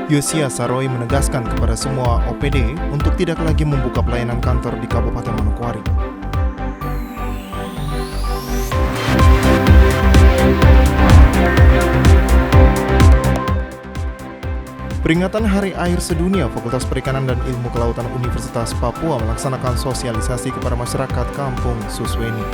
Yosia Saroi menegaskan kepada semua OPD untuk tidak lagi membuka pelayanan kantor di Kabupaten Manokwari. Peringatan Hari Air Sedunia, Fakultas Perikanan dan Ilmu Kelautan Universitas Papua melaksanakan sosialisasi kepada masyarakat Kampung Susweni.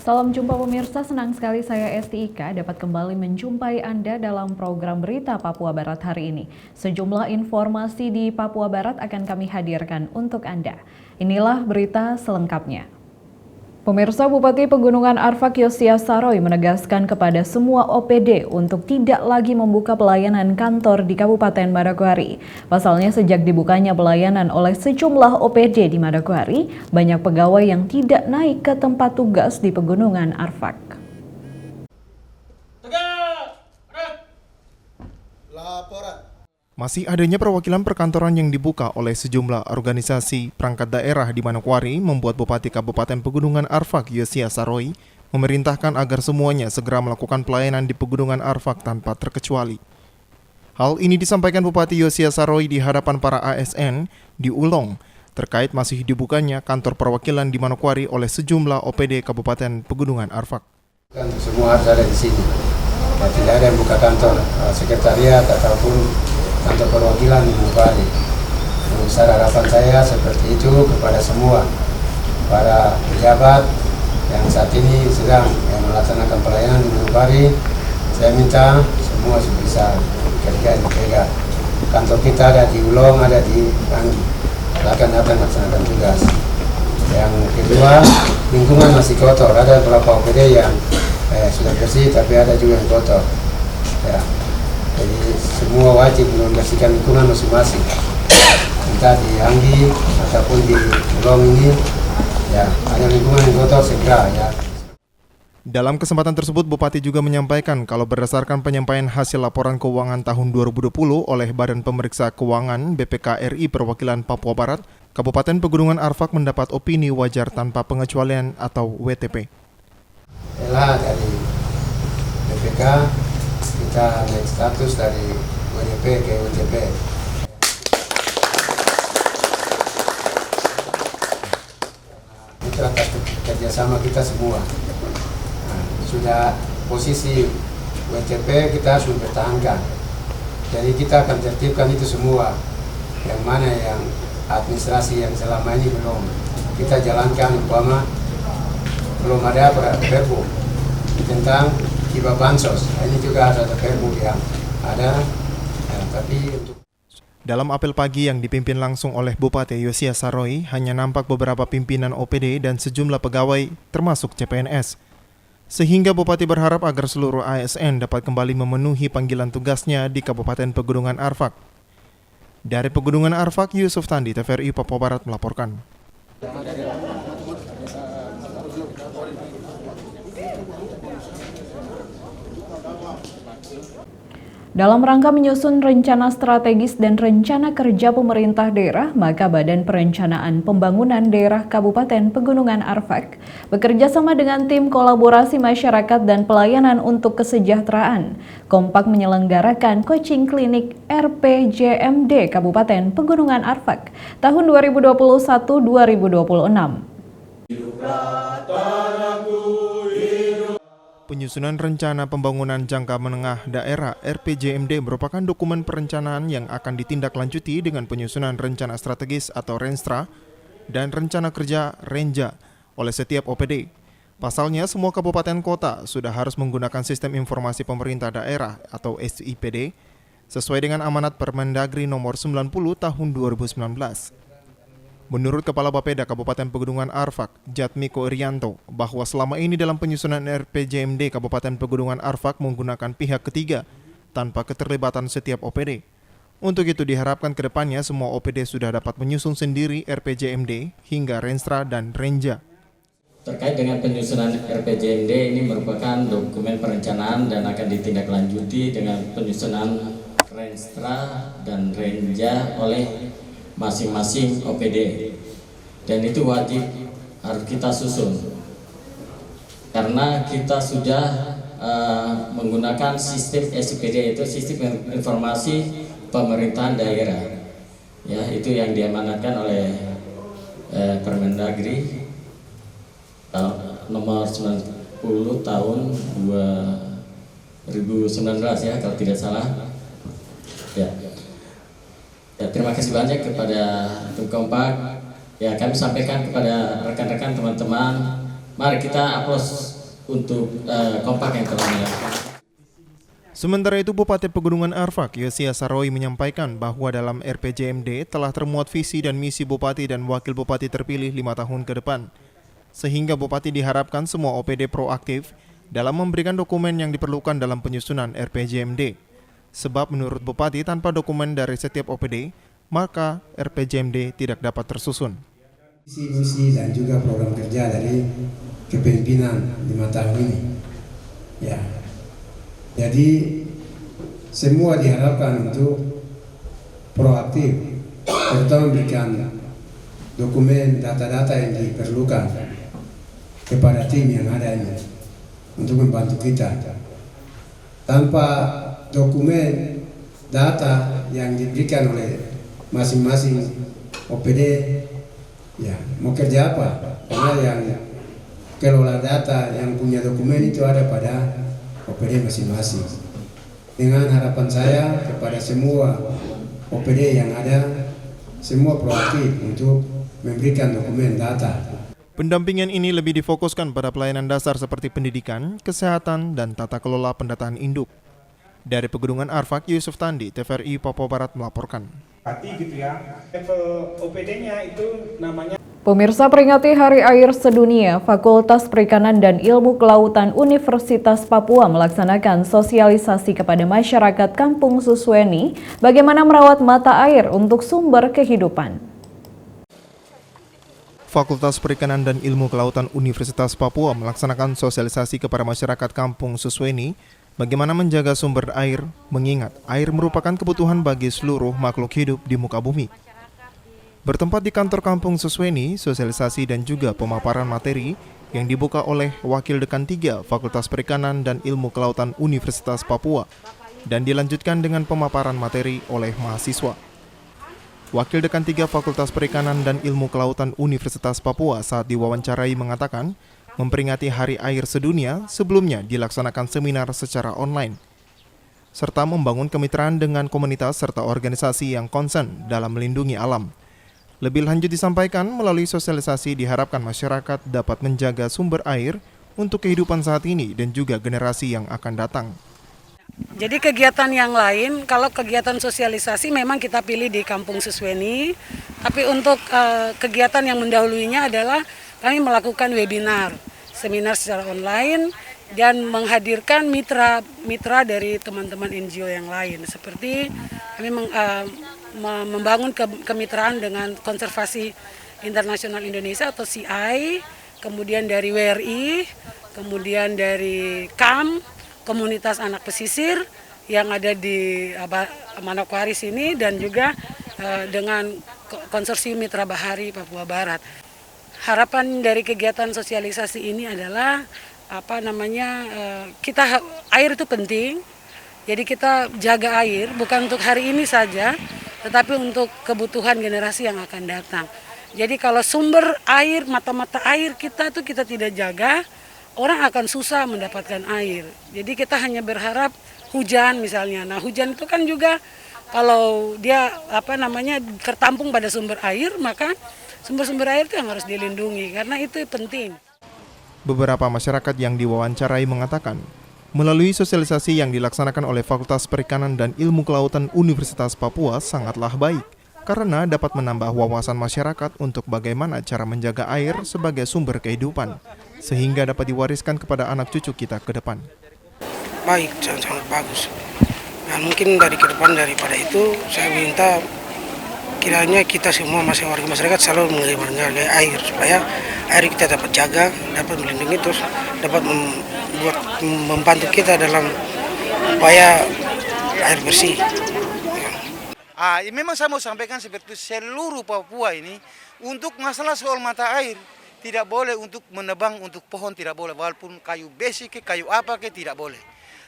Salam jumpa pemirsa, senang sekali saya Esti Ika dapat kembali menjumpai Anda dalam program Berita Papua Barat hari ini. Sejumlah informasi di Papua Barat akan kami hadirkan untuk Anda. Inilah berita selengkapnya. Pemirsa, Bupati Pegunungan Arfak Yosia Saroi menegaskan kepada semua OPD untuk tidak lagi membuka pelayanan kantor di Kabupaten Manokwari. Pasalnya sejak dibukanya pelayanan oleh sejumlah OPD di Manokwari, banyak pegawai yang tidak naik ke tempat tugas di Pegunungan Arfak. Masih adanya perwakilan perkantoran yang dibuka oleh sejumlah organisasi perangkat daerah di Manokwari membuat Bupati Kabupaten Pegunungan Arfak Yosia Saroi memerintahkan agar semuanya segera melakukan pelayanan di Pegunungan Arfak tanpa terkecuali. Hal ini disampaikan Bupati Yosia Saroi di hadapan para ASN di Ulong terkait masih dibukanya kantor perwakilan di Manokwari oleh sejumlah OPD Kabupaten Pegunungan Arfak. Semua harus ada di sini. Tidak ada yang buka kantor sekretariat ataupun kantor perwakilan di Manokwari. Besar harapan saya seperti itu kepada semua para pejabat yang saat ini sedang melaksanakan pelayanan di Manokwari. Saya minta semua bisa bekerja di Pega. Kantor kita ada di Ulong, ada di Anggi. Silakan datang melaksanakan tugas. Yang kedua, lingkungan masih kotor. Ada beberapa OPD yang sudah bersih, tapi ada juga yang kotor. Ya. Jadi semua wajib membersihkan lingkungan masing-masing. Entah di Anggi ataupun di Ulong ini, ya ada lingkungan yang kotor segera ya. Dalam kesempatan tersebut, Bupati juga menyampaikan kalau berdasarkan penyampaian hasil laporan keuangan tahun 2020 oleh Badan Pemeriksa Keuangan BPK RI Perwakilan Papua Barat, Kabupaten Pegunungan Arfak mendapat opini wajar tanpa pengecualian atau WTP. Dari BPK kita naik status dari WTP ke WTP. Itu atas kerjasama kita semua. Sudah posisi WTP kita harus mempertahankan. Jadi kita akan tertibkan itu semua. Yang mana yang administrasi yang selama ini belum kita jalankan, umpama belum ada perbu tentang hibah bansos. Ini juga ada perbu yang ada, tapi untuk dalam apel pagi yang dipimpin langsung oleh Bupati Yosia Saroi, hanya nampak beberapa pimpinan OPD dan sejumlah pegawai, termasuk CPNS. Sehingga Bupati berharap agar seluruh ASN dapat kembali memenuhi panggilan tugasnya di Kabupaten Pegunungan Arfak. Dari Pegunungan Arfak, Yusuf Tandi, TVRI Papua Barat melaporkan. Dalam rangka menyusun rencana strategis dan rencana kerja pemerintah daerah, maka Badan Perencanaan Pembangunan Daerah Kabupaten Pegunungan Arfak bekerja sama dengan tim kolaborasi masyarakat dan pelayanan untuk kesejahteraan kompak menyelenggarakan coaching klinik RPJMD Kabupaten Pegunungan Arfak tahun 2021-2026. Penyusunan Rencana Pembangunan Jangka Menengah Daerah RPJMD merupakan dokumen perencanaan yang akan ditindaklanjuti dengan penyusunan Rencana Strategis atau Renstra dan Rencana Kerja Renja oleh setiap OPD. Pasalnya, semua kabupaten kota sudah harus menggunakan Sistem Informasi Pemerintah Daerah atau SIPD sesuai dengan amanat Permendagri nomor 90 tahun 2019. Menurut Kepala Bapeda Kabupaten Pegunungan Arfak, Jatmiko Irianto, bahwa selama ini dalam penyusunan RPJMD Kabupaten Pegunungan Arfak menggunakan pihak ketiga tanpa keterlibatan setiap OPD. Untuk itu diharapkan ke depannya semua OPD sudah dapat menyusun sendiri RPJMD hingga Renstra dan Renja. Terkait dengan penyusunan RPJMD, ini merupakan dokumen perencanaan dan akan ditindaklanjuti dengan penyusunan Renstra dan Renja oleh masing-masing OPD, dan itu wajib harus kita susun karena kita sudah menggunakan sistem SIPD, itu sistem informasi pemerintahan daerah, ya, itu yang diamanatkan oleh Permendagri nomor 90 tahun 2019, ya, kalau tidak salah. Ya, terima kasih banyak kepada tim Kompak. Ya, kami sampaikan kepada rekan-rekan teman-teman, mari kita aplaus untuk Kompak yang telah dilakukan. Sementara itu, Bupati Pegunungan Arfak, Yosia Saroy, menyampaikan bahwa dalam RPJMD telah termuat visi dan misi Bupati dan Wakil Bupati terpilih 5 tahun ke depan. Sehingga Bupati diharapkan semua OPD proaktif dalam memberikan dokumen yang diperlukan dalam penyusunan RPJMD. Sebab menurut Bupati, tanpa dokumen dari setiap OPD, maka RPJMD tidak dapat tersusun. Misi dan juga program kerja dari kepemimpinan 5 tahun ini. Ya. Jadi semua diharapkan untuk proaktif, terutama memberikan dokumen data-data yang diperlukan kepada tim yang ada ini untuk membantu kita. Tanpa dokumen data yang diberikan oleh masing-masing OPD, ya mau kerja apa? Karena yang kelola data yang punya dokumen itu ada pada OPD masing-masing. Dengan harapan saya kepada semua OPD yang ada, semua proaktif untuk memberikan dokumen data. Pendampingan ini lebih difokuskan pada pelayanan dasar seperti pendidikan, kesehatan, dan tata kelola pendataan induk. Dari Pegunungan Arfak, Yusuf Tandi, TVRI Papua Barat melaporkan. Gitu ya, level OPD-nya itu namanya. Pemirsa, peringati Hari Air Sedunia, Fakultas Perikanan dan Ilmu Kelautan Universitas Papua melaksanakan sosialisasi kepada masyarakat Kampung Susweni bagaimana merawat mata air untuk sumber kehidupan. Fakultas Perikanan dan Ilmu Kelautan Universitas Papua melaksanakan sosialisasi kepada masyarakat Kampung Susweni bagaimana menjaga sumber air, mengingat air merupakan kebutuhan bagi seluruh makhluk hidup di muka bumi. Bertempat di kantor Kampung Susweni, sosialisasi dan juga pemaparan materi yang dibuka oleh Wakil Dekan 3 Fakultas Perikanan dan Ilmu Kelautan Universitas Papua dan dilanjutkan dengan pemaparan materi oleh mahasiswa. Wakil Dekan 3 Fakultas Perikanan dan Ilmu Kelautan Universitas Papua saat diwawancarai mengatakan, memperingati Hari Air Sedunia sebelumnya dilaksanakan seminar secara online, serta membangun kemitraan dengan komunitas serta organisasi yang konsen dalam melindungi alam. Lebih lanjut disampaikan, melalui sosialisasi diharapkan masyarakat dapat menjaga sumber air untuk kehidupan saat ini dan juga generasi yang akan datang. Jadi kegiatan yang lain, kalau kegiatan sosialisasi memang kita pilih di Kampung Susweni, tapi untuk kegiatan yang mendahulunya adalah kami melakukan webinar, seminar secara online, dan menghadirkan mitra dari teman-teman NGO yang lain. Seperti kami membangun kemitraan dengan Konservasi Internasional Indonesia atau CI, kemudian dari WRI, kemudian dari KAM, Komunitas Anak Pesisir yang ada di Manokwari sini, dan juga dengan Konsorsium Mitra Bahari Papua Barat. Harapan dari kegiatan sosialisasi ini adalah air itu penting. Jadi kita jaga air bukan untuk hari ini saja, tetapi untuk kebutuhan generasi yang akan datang. Jadi kalau sumber air, mata-mata air kita tidak jaga, orang akan susah mendapatkan air. Jadi kita hanya berharap hujan misalnya. Nah, hujan itu kan juga kalau dia tertampung pada sumber air, maka sumber-sumber air itu yang harus dilindungi karena itu penting. Beberapa masyarakat yang diwawancarai mengatakan, melalui sosialisasi yang dilaksanakan oleh Fakultas Perikanan dan Ilmu Kelautan Universitas Papua sangatlah baik karena dapat menambah wawasan masyarakat untuk bagaimana cara menjaga air sebagai sumber kehidupan, sehingga dapat diwariskan kepada anak cucu kita ke depan. Baik, sangat bagus. Nah, mungkin dari ke depan daripada itu saya minta kiranya kita semua warga masyarakat selalu menghargai air supaya air kita dapat jaga, dapat melindungi, terus dapat membantu kita dalam upaya air bersih. Memang saya mau sampaikan seperti seluruh Papua ini untuk masalah soal mata air tidak boleh untuk menebang untuk pohon, tidak boleh, walaupun kayu besi ke kayu apa ke tidak boleh,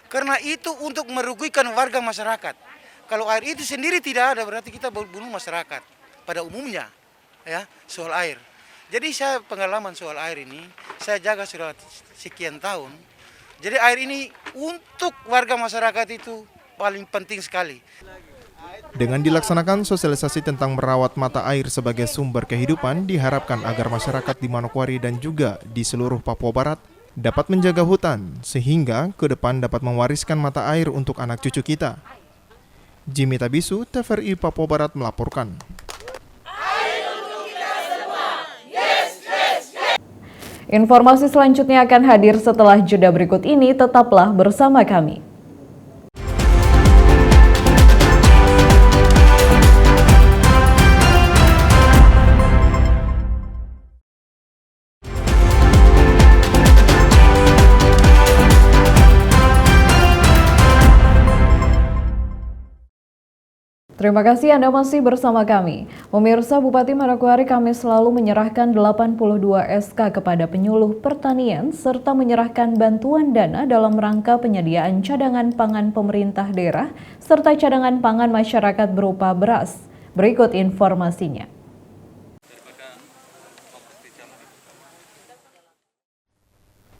karena itu untuk merugikan warga masyarakat. Kalau air itu sendiri tidak ada, berarti kita bunuh masyarakat pada umumnya, ya, soal air. Jadi saya pengalaman soal air ini, saya jaga sudah sekian tahun. Jadi air ini untuk warga masyarakat itu paling penting sekali. Dengan dilaksanakan sosialisasi tentang merawat mata air sebagai sumber kehidupan, diharapkan agar masyarakat di Manokwari dan juga di seluruh Papua Barat dapat menjaga hutan, sehingga ke depan dapat mewariskan mata air untuk anak cucu kita. Jimmy Tabisu, TVRI Papua Barat melaporkan. Informasi selanjutnya akan hadir setelah jeda berikut ini, tetaplah bersama kami. Terima kasih Anda masih bersama kami. Pemirsa, Bupati Manokwari Kamis lalu menyerahkan 82 SK kepada penyuluh pertanian serta menyerahkan bantuan dana dalam rangka penyediaan cadangan pangan pemerintah daerah serta cadangan pangan masyarakat berupa beras. Berikut informasinya.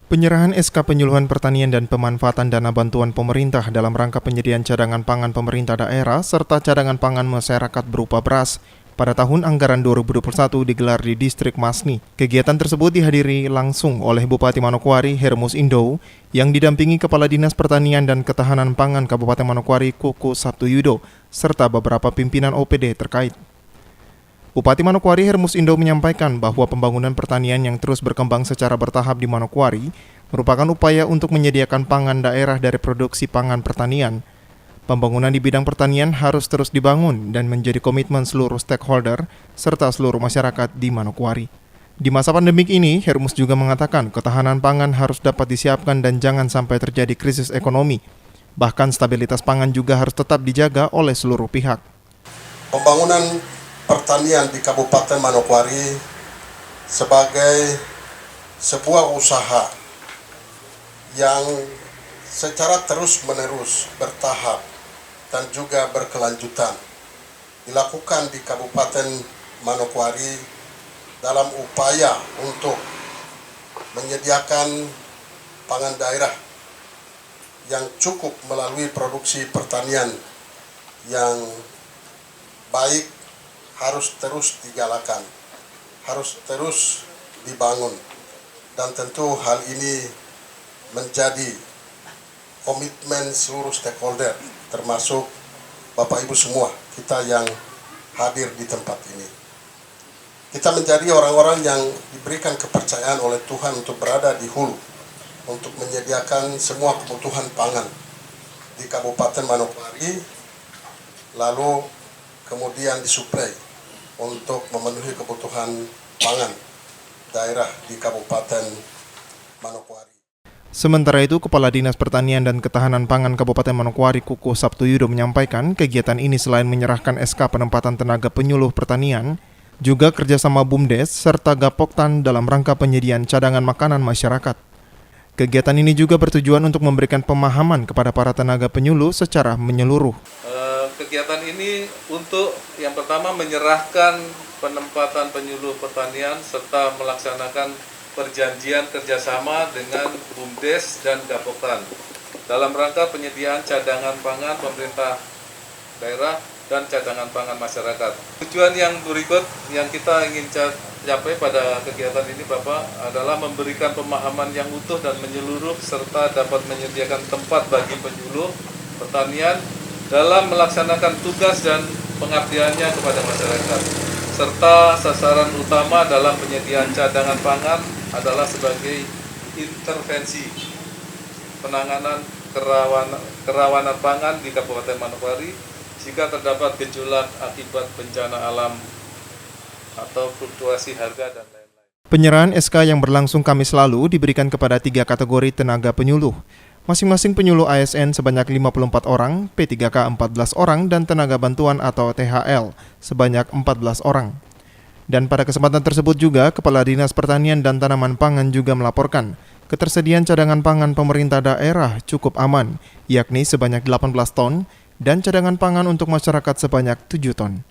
Penyerahan SK Penyuluhan Pertanian dan Pemanfaatan Dana Bantuan Pemerintah dalam rangka penyediaan cadangan pangan pemerintah daerah serta cadangan pangan masyarakat berupa beras pada tahun anggaran 2021 digelar di Distrik Masni. Kegiatan tersebut dihadiri langsung oleh Bupati Manokwari Hermus Indo yang didampingi Kepala Dinas Pertanian dan Ketahanan Pangan Kabupaten Manokwari Kuku Sabtuyudo serta beberapa pimpinan OPD terkait. Bupati Manokwari Hermus Indo menyampaikan bahwa pembangunan pertanian yang terus berkembang secara bertahap di Manokwari merupakan upaya untuk menyediakan pangan daerah dari produksi pangan pertanian. Pembangunan di bidang pertanian harus terus dibangun dan menjadi komitmen seluruh stakeholder serta seluruh masyarakat di Manokwari. Di masa pandemik ini, Hermus juga mengatakan ketahanan pangan harus dapat disiapkan dan jangan sampai terjadi krisis ekonomi. Bahkan stabilitas pangan juga harus tetap dijaga oleh seluruh pihak. Pembangunan pertanian di Kabupaten Manokwari sebagai sebuah usaha yang secara terus-menerus bertahap dan juga berkelanjutan dilakukan di Kabupaten Manokwari dalam upaya untuk menyediakan pangan daerah yang cukup melalui produksi pertanian yang baik harus terus digalakan, harus terus dibangun, dan tentu hal ini menjadi komitmen seluruh stakeholder, termasuk Bapak Ibu semua kita yang hadir di tempat ini. Kita menjadi orang-orang yang diberikan kepercayaan oleh Tuhan untuk berada di hulu, untuk menyediakan semua kebutuhan pangan di Kabupaten Manokwari, lalu kemudian disuplai untuk memenuhi kebutuhan pangan daerah di Kabupaten Manokwari. Sementara itu, Kepala Dinas Pertanian dan Ketahanan Pangan Kabupaten Manokwari Kuku Sabtuyudo menyampaikan kegiatan ini selain menyerahkan SK penempatan tenaga penyuluh pertanian, juga kerjasama BUMDes serta Gapoktan dalam rangka penyediaan cadangan makanan masyarakat. Kegiatan ini juga bertujuan untuk memberikan pemahaman kepada para tenaga penyuluh secara menyeluruh. Kegiatan ini untuk yang pertama menyerahkan penempatan penyuluh pertanian serta melaksanakan perjanjian kerjasama dengan BUMDes dan Gapoktan dalam rangka penyediaan cadangan pangan pemerintah daerah dan cadangan pangan masyarakat. Tujuan yang berikut yang kita ingin capai pada kegiatan ini Bapak adalah memberikan pemahaman yang utuh dan menyeluruh serta dapat menyediakan tempat bagi penyuluh pertanian dalam melaksanakan tugas dan pengabdiannya kepada masyarakat, serta sasaran utama dalam penyediaan cadangan pangan adalah sebagai intervensi penanganan kerawanan pangan di Kabupaten Manokwari jika terdapat gejolak akibat bencana alam atau fluktuasi harga dan lain-lain. Penyerahan SK yang berlangsung Kamis lalu diberikan kepada 3 kategori tenaga penyuluh. Masing-masing penyuluh ASN sebanyak 54 orang, P3K 14 orang, dan tenaga bantuan atau THL sebanyak 14 orang. Dan pada kesempatan tersebut juga, Kepala Dinas Pertanian dan Tanaman Pangan juga melaporkan ketersediaan cadangan pangan pemerintah daerah cukup aman, yakni sebanyak 18 ton, dan cadangan pangan untuk masyarakat sebanyak 7 ton.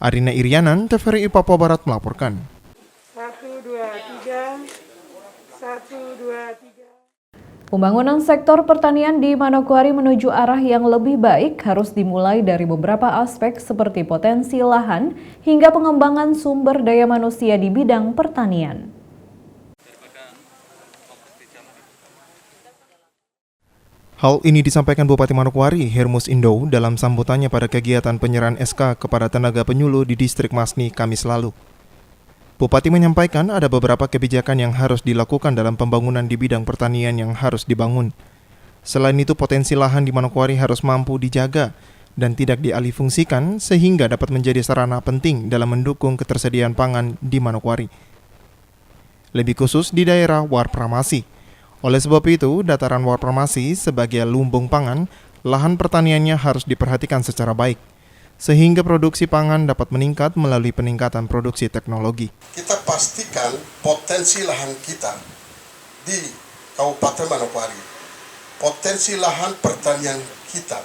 Arina Irianan, TVRI Papua Barat melaporkan. 1, 2, 3, 1, 2, 3. Pembangunan sektor pertanian di Manokwari menuju arah yang lebih baik harus dimulai dari beberapa aspek seperti potensi lahan hingga pengembangan sumber daya manusia di bidang pertanian. Hal ini disampaikan Bupati Manokwari, Hermus Indo, dalam sambutannya pada kegiatan penyerahan SK kepada tenaga penyuluh di Distrik Masni Kamis lalu. Bupati menyampaikan ada beberapa kebijakan yang harus dilakukan dalam pembangunan di bidang pertanian yang harus dibangun. Selain itu, potensi lahan di Manokwari harus mampu dijaga dan tidak dialihfungsikan sehingga dapat menjadi sarana penting dalam mendukung ketersediaan pangan di Manokwari. Lebih khusus di daerah Warpramasi. Oleh sebab itu, dataran Warpramasi sebagai lumbung pangan, lahan pertaniannya harus diperhatikan secara baik, sehingga produksi pangan dapat meningkat melalui peningkatan produksi teknologi. Kita pastikan potensi lahan kita di Kabupaten Manokwari, potensi lahan pertanian kita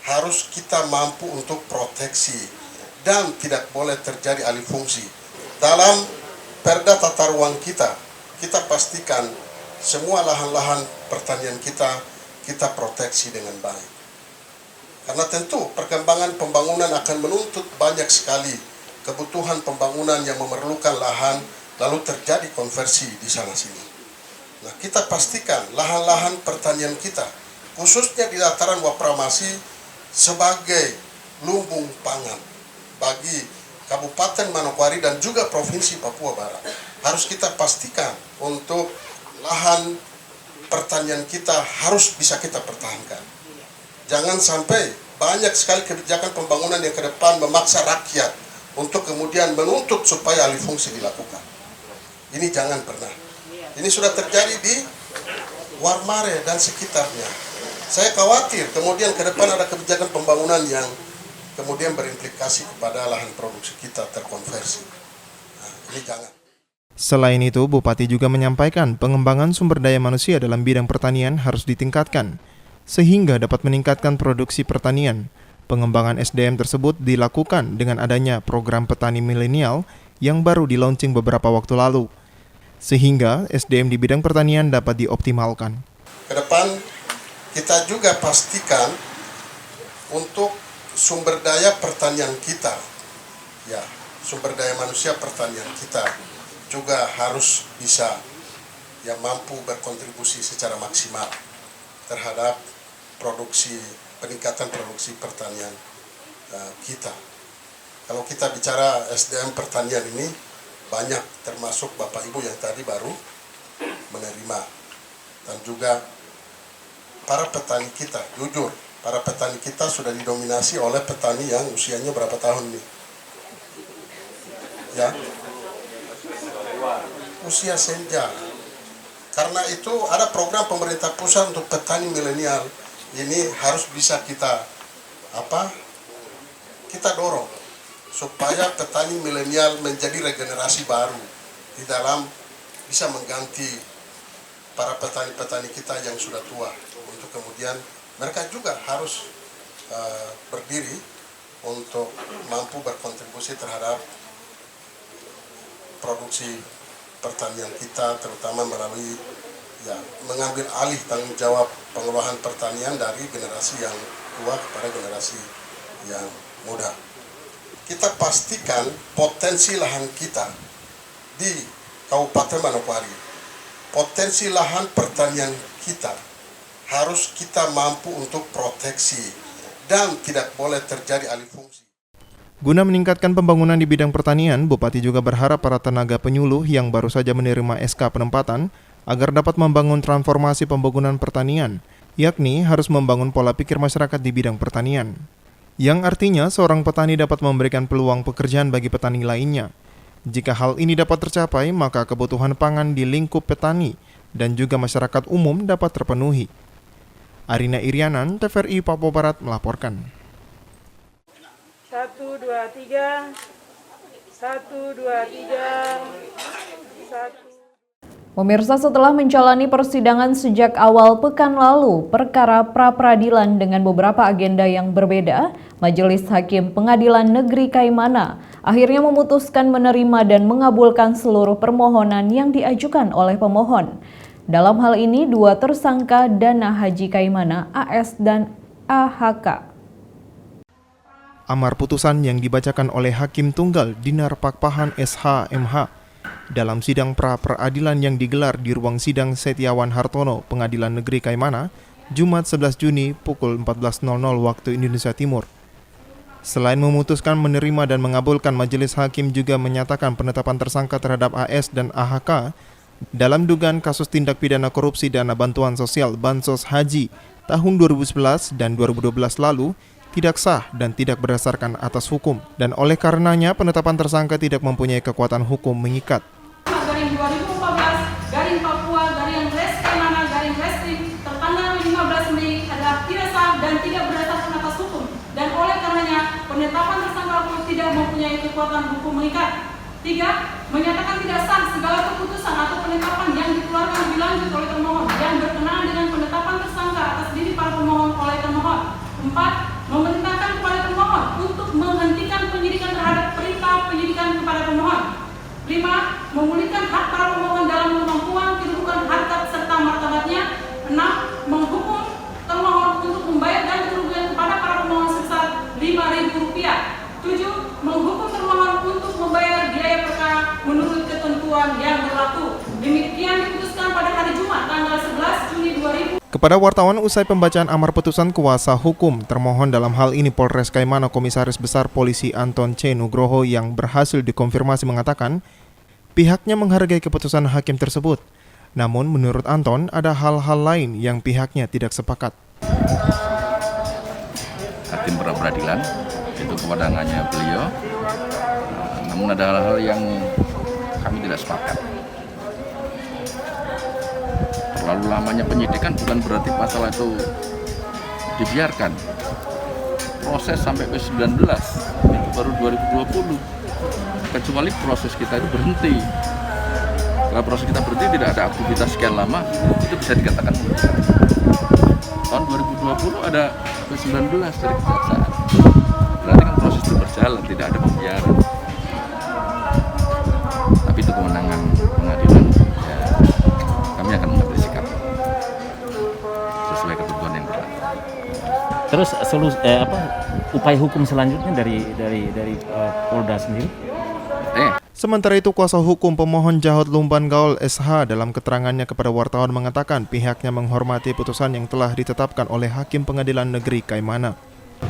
harus kita mampu untuk proteksi dan tidak boleh terjadi alih fungsi. Dalam Perda Tata Ruang kita pastikan semua lahan-lahan pertanian kita proteksi dengan baik. Karena tentu perkembangan pembangunan akan menuntut banyak sekali kebutuhan pembangunan yang memerlukan lahan, lalu terjadi konversi di sana-sini. Nah, kita pastikan lahan-lahan pertanian kita, khususnya di dataran Warpramasi, sebagai lumbung pangan bagi Kabupaten Manokwari dan juga Provinsi Papua Barat. Harus kita pastikan untuk lahan pertanian kita harus bisa kita pertahankan. Jangan sampai banyak sekali kebijakan pembangunan yang ke depan memaksa rakyat untuk kemudian menuntut supaya alih fungsi dilakukan. Ini jangan pernah. Ini sudah terjadi di Warmare dan sekitarnya. Saya khawatir kemudian ke depan ada kebijakan pembangunan yang kemudian berimplikasi kepada lahan produksi kita terkonversi. Nah, ini jangan. Selain itu, Bupati juga menyampaikan pengembangan sumber daya manusia dalam bidang pertanian harus ditingkatkan, sehingga dapat meningkatkan produksi pertanian. Pengembangan SDM tersebut dilakukan dengan adanya program petani milenial yang baru di-launching beberapa waktu lalu, sehingga SDM di bidang pertanian dapat dioptimalkan. Ke depan, kita juga pastikan untuk sumber daya pertanian kita, ya, sumber daya manusia pertanian kita juga harus bisa mampu berkontribusi secara maksimal terhadap peningkatan produksi pertanian kita. Kalau kita bicara SDM pertanian ini banyak, termasuk Bapak Ibu yang tadi baru menerima, dan juga para petani kita. Jujur, para petani kita sudah didominasi oleh petani yang usianya berapa tahun nih? Ya, usia senja. Karena itu ada program pemerintah pusat untuk petani milenial. Ini harus bisa kita dorong supaya petani milenial menjadi regenerasi baru di dalam bisa mengganti para petani-petani kita yang sudah tua, untuk kemudian mereka juga harus berdiri untuk mampu berkontribusi terhadap produksi pertanian kita, terutama melalui mengambil alih tanggung jawab pengelolaan pertanian dari generasi yang tua kepada generasi yang muda. Kita pastikan potensi lahan kita di Kabupaten Manokwari, potensi lahan pertanian kita harus kita mampu untuk proteksi dan tidak boleh terjadi alih fungsi. Guna meningkatkan pembangunan di bidang pertanian, Bupati juga berharap para tenaga penyuluh yang baru saja menerima SK penempatan agar dapat membangun transformasi pembangunan pertanian, yakni harus membangun pola pikir masyarakat di bidang pertanian. yang artinya seorang petani dapat memberikan peluang pekerjaan bagi petani lainnya. Jika hal ini dapat tercapai, maka kebutuhan pangan di lingkup petani dan juga masyarakat umum dapat terpenuhi. Arina Irianan, TVRI Papua Barat melaporkan. 1, 2, 3. 1, 2, 3. 1. Pemirsa, setelah menjalani persidangan sejak awal pekan lalu, perkara pra-peradilan dengan beberapa agenda yang berbeda, Majelis Hakim Pengadilan Negeri Kaimana akhirnya memutuskan menerima dan mengabulkan seluruh permohonan yang diajukan oleh pemohon. Dalam hal ini, 2 tersangka Dana Haji Kaimana, AS dan AHK. Amar putusan yang dibacakan oleh Hakim Tunggal Dinar Pakpahan SH MH dalam sidang pra-peradilan yang digelar di ruang sidang Setiawan Hartono, Pengadilan Negeri Kaimana, Jumat 11 Juni pukul 14.00 waktu Indonesia Timur. Selain memutuskan menerima dan mengabulkan, Majelis Hakim juga menyatakan penetapan tersangka terhadap AS dan AHK dalam dugaan kasus tindak pidana korupsi dana bantuan sosial Bansos Haji tahun 2011 dan 2012 lalu tidak sah dan tidak berdasarkan atas hukum, dan oleh karenanya penetapan tersangka tidak mempunyai kekuatan hukum mengikat. Garing 2014, garing Papua, garing Res Kaimana, garing Restrim, tertanggal 15 Mei adalah tidak sah dan tidak berdasarkan atas hukum, dan oleh karenanya penetapan tersangka tidak mempunyai kekuatan hukum mengikat. 3. Menyatakan tidak sah segala keputusan atau penetapan yang dikeluarkan lebih lanjut oleh termohon yang berkenaan dengan penetapan tersangka atas diri para pemohon oleh termohon. 4. Memerintahkan kepada termohon untuk menghentikan penyidikan terhadap perintah penyidikan kepada pemohon. 5. Memulihkan hak para pemohon dalam kemampuan kedudukan harkat serta martabatnya. 6. Menghukum termohon untuk membayar ganti kerugian kepada para pemohon sebesar Rp5.000. 7. Menghukum termohon untuk membayar biaya perkara menurut ketentuan yang berlaku. Demikian diputuskan pada hari Jumat tanggal 11 Juni 2000. Kepada wartawan usai pembacaan amar putusan, kuasa hukum termohon dalam hal ini Polres Kaimana Komisaris Besar Polisi Anton C. Nugroho yang berhasil dikonfirmasi mengatakan pihaknya menghargai keputusan hakim tersebut. Namun menurut Anton ada hal-hal lain yang pihaknya tidak sepakat. Hakim pra-peradilan itu kewenangannya beliau, namun ada hal-hal yang kami tidak sepakat. Terlalu lamanya penyidikan bukan berarti masalah itu dibiarkan. Proses sampai ke-19 itu baru 2020. Kecuali proses kita itu berhenti. Kalau proses kita berhenti tidak ada aktivitas sekian lama, itu bisa dikatakan penyidikan. Tahun 2020 ada ke-19 dari kejaksaan. Berarti kan proses itu berjalan, tidak ada pembiaran. Tapi itu kewenangan pengadilan. Ya, kami akan mengambil sikap sesuai ketentuan yang berlaku. Terus upaya hukum selanjutnya dari Polda sendiri? Sementara itu, kuasa hukum pemohon Jahot Lumban Gaul SH dalam keterangannya kepada wartawan mengatakan pihaknya menghormati putusan yang telah ditetapkan oleh Hakim Pengadilan Negeri Kaimana.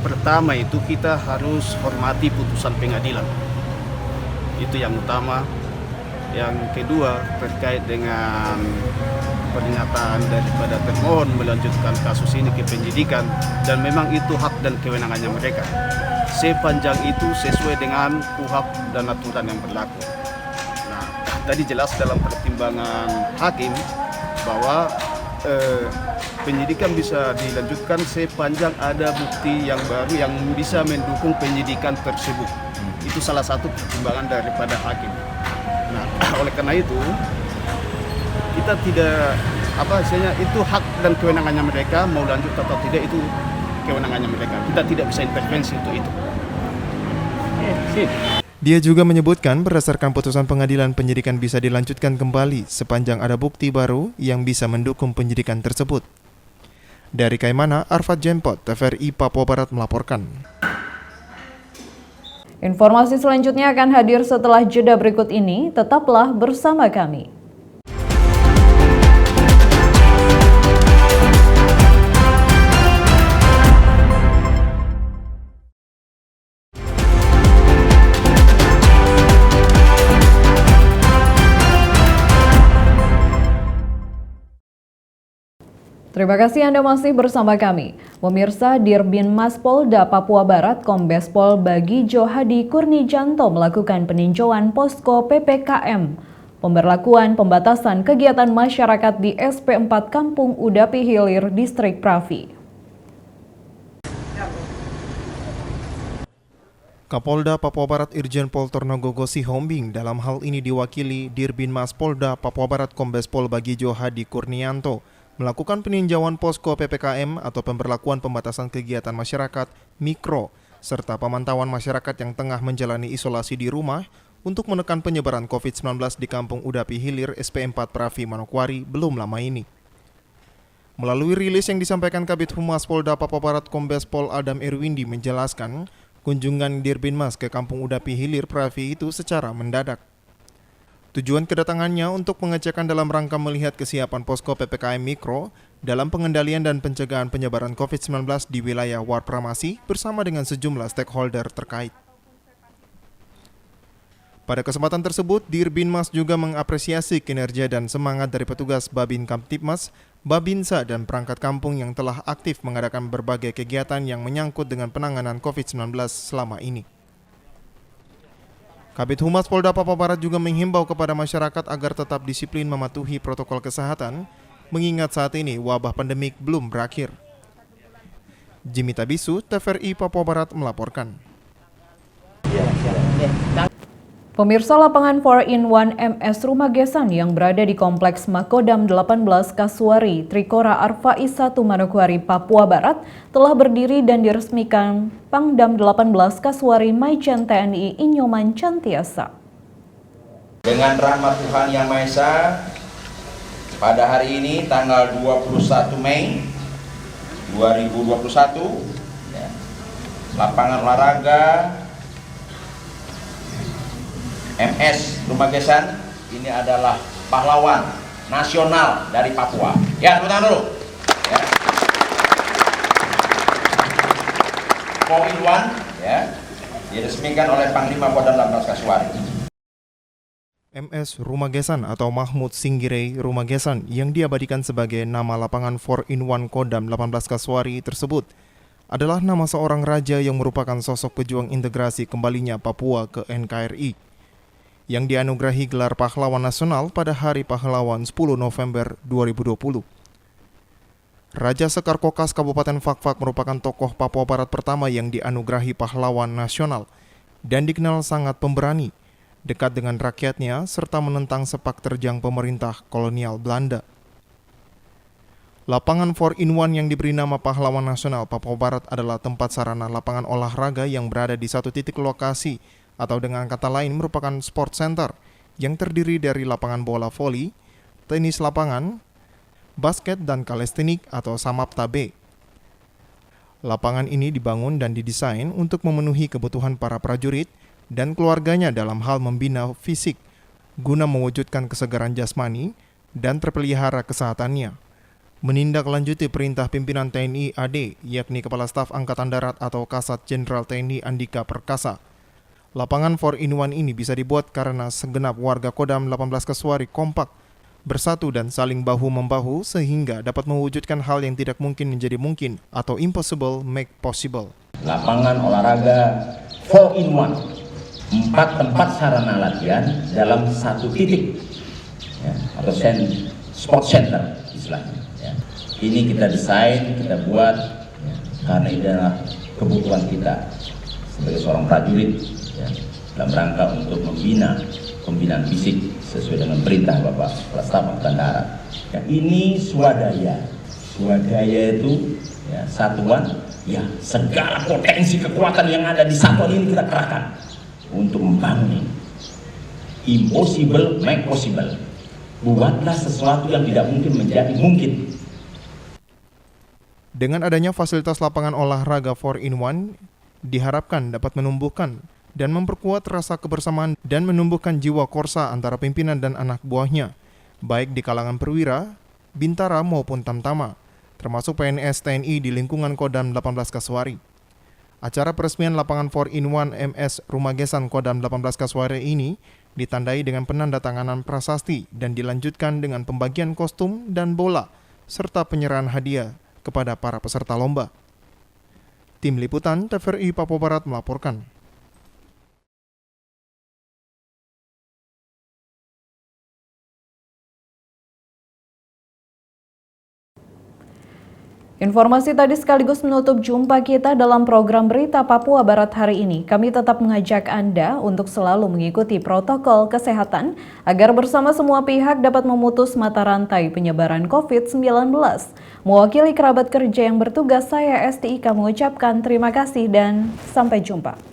Pertama itu kita harus hormati putusan pengadilan. Itu yang utama. Yang kedua terkait dengan pernyataan daripada termohon melanjutkan kasus ini ke penyidikan, dan memang itu hak dan kewenangannya mereka. Sepanjang itu sesuai dengan KUHP dan aturan yang berlaku. Nah, tadi jelas dalam pertimbangan hakim bahwa penyidikan bisa dilanjutkan sepanjang ada bukti yang baru yang bisa mendukung penyidikan tersebut. Itu salah satu pertimbangan daripada hakim. Nah, oleh karena itu kita tidak itu hak dan kewenangannya mereka, mau lanjut atau tidak itu kewenangannya mereka. Kita tidak bisa intervensi untuk itu. Dia juga menyebutkan berdasarkan putusan pengadilan, penyidikan bisa dilanjutkan kembali sepanjang ada bukti baru yang bisa mendukung penyidikan tersebut. Dari Kaimana, Arfad Jempot, TVRI Papua Barat melaporkan. Informasi selanjutnya akan hadir setelah jeda berikut ini. Tetaplah bersama kami. Terima kasih Anda masih bersama kami. Pemirsa, Dirbinmas Polda Papua Barat Kombes Pol Bagijo Hadi Kurnijanto melakukan peninjauan posko PPKM. Pemberlakuan pembatasan kegiatan masyarakat di SP4 Kampung Udapi Hilir, Distrik Pravi. Kapolda Papua Barat Irjen Pol Tornogogo Sihombing dalam hal ini diwakili Dirbinmas Polda Papua Barat Kombes Pol Bagijo Hadi Kurnianto melakukan peninjauan posko PPKM atau pemberlakuan pembatasan kegiatan masyarakat mikro serta pemantauan masyarakat yang tengah menjalani isolasi di rumah untuk menekan penyebaran COVID-19 di Kampung Udapi Hilir SP4 Pravi Manokwari belum lama ini. Melalui rilis yang disampaikan Kabid Humas Polda Papua Barat Kombes Pol Adam Erwindi menjelaskan kunjungan Dirbinmas ke Kampung Udapi Hilir Pravi itu secara mendadak. Tujuan kedatangannya untuk pengecekan dalam rangka melihat kesiapan posko PPKM Mikro dalam pengendalian dan pencegahan penyebaran COVID-19 di wilayah War Pramasi bersama dengan sejumlah stakeholder terkait. Pada kesempatan tersebut, Dirbinmas juga mengapresiasi kinerja dan semangat dari petugas Babin Kamtipmas, Babinsa dan perangkat kampung yang telah aktif mengadakan berbagai kegiatan yang menyangkut dengan penanganan COVID-19 selama ini. Kabid Humas Polda Papua Barat juga menghimbau kepada masyarakat agar tetap disiplin mematuhi protokol kesehatan, mengingat saat ini wabah pandemik belum berakhir. Jimmy Tabisu, TVRI Papua Barat melaporkan. Pemirsa, lapangan 4-in-1 MS Rumah Gesan yang berada di Kompleks Makodam 18 Kasuari, Trikora Arfa I1 Manokwari, Papua Barat telah berdiri dan diresmikan Pangdam 18 Kasuari Maijen TNI Inyoman Cantiasa. Dengan rahmat Tuhan Yang Maha Esa, pada hari ini tanggal 21 Mei 2021, lapangan olahraga MS Rumah Gesan ini adalah pahlawan nasional dari Papua. Ya, tepuk tangan dulu. Ya. 4-in-1 ya, diresmikan oleh Panglima Kodam 18 Kasuari. MS Rumah Gesan atau Mahmud Singgirei Rumah Gesan yang diabadikan sebagai nama lapangan 4-in-1 Kodam 18 Kasuari tersebut adalah nama seorang raja yang merupakan sosok pejuang integrasi kembalinya Papua ke NKRI yang dianugerahi gelar pahlawan nasional pada Hari Pahlawan 10 November 2020. Raja Sekar Kokas Kabupaten Fakfak merupakan tokoh Papua Barat pertama yang dianugerahi pahlawan nasional dan dikenal sangat pemberani, dekat dengan rakyatnya serta menentang sepak terjang pemerintah kolonial Belanda. Lapangan 4-in-1 yang diberi nama Pahlawan Nasional Papua Barat adalah tempat sarana lapangan olahraga yang berada di satu titik lokasi atau dengan kata lain merupakan sport center yang terdiri dari lapangan bola voli, tenis lapangan, basket dan kalestenik atau samapta B. Lapangan ini dibangun dan didesain untuk memenuhi kebutuhan para prajurit dan keluarganya dalam hal membina fisik guna mewujudkan kesegaran jasmani dan terpelihara kesehatannya. Menindaklanjuti perintah pimpinan TNI AD yakni Kepala Staf Angkatan Darat atau Kasat Jenderal TNI Andika Perkasa. Lapangan 4-in-1 ini bisa dibuat karena segenap warga Kodam 18 Kasuari kompak, bersatu dan saling bahu-membahu sehingga dapat mewujudkan hal yang tidak mungkin menjadi mungkin atau impossible make possible. Lapangan olahraga 4-in-1, 4 tempat sarana latihan dalam satu titik ya, atau sport center istilahnya. Ya. Ini kita desain, kita buat ya, karena ini adalah kebutuhan kita sebagai seorang prajurit. Ya, dalam rangka untuk membina pembinaan fisik sesuai dengan perintah Bapak Kepala Staf Angkatan Darat. Ya, ini swadaya itu ya, satuan, ya segala potensi kekuatan yang ada di satuan ini kita kerahkan untuk membangun impossible make possible. Buatlah sesuatu yang tidak mungkin menjadi mungkin. Dengan adanya fasilitas lapangan olahraga 4-in-1 diharapkan dapat menumbuhkan dan memperkuat rasa kebersamaan dan menumbuhkan jiwa korsa antara pimpinan dan anak buahnya, baik di kalangan perwira, bintara maupun tamtama, termasuk PNS TNI di lingkungan Kodam 18 Kasuari. Acara peresmian lapangan 4-in-1 MS Rumah Gesan Kodam 18 Kasuari ini ditandai dengan penandatanganan prasasti dan dilanjutkan dengan pembagian kostum dan bola serta penyerahan hadiah kepada para peserta lomba. Tim Liputan TVRI Papua Barat melaporkan. Informasi tadi sekaligus menutup jumpa kita dalam program Berita Papua Barat hari ini. Kami tetap mengajak Anda untuk selalu mengikuti protokol kesehatan agar bersama semua pihak dapat memutus mata rantai penyebaran COVID-19. Mewakili kerabat kerja yang bertugas, saya STIK mengucapkan terima kasih dan sampai jumpa.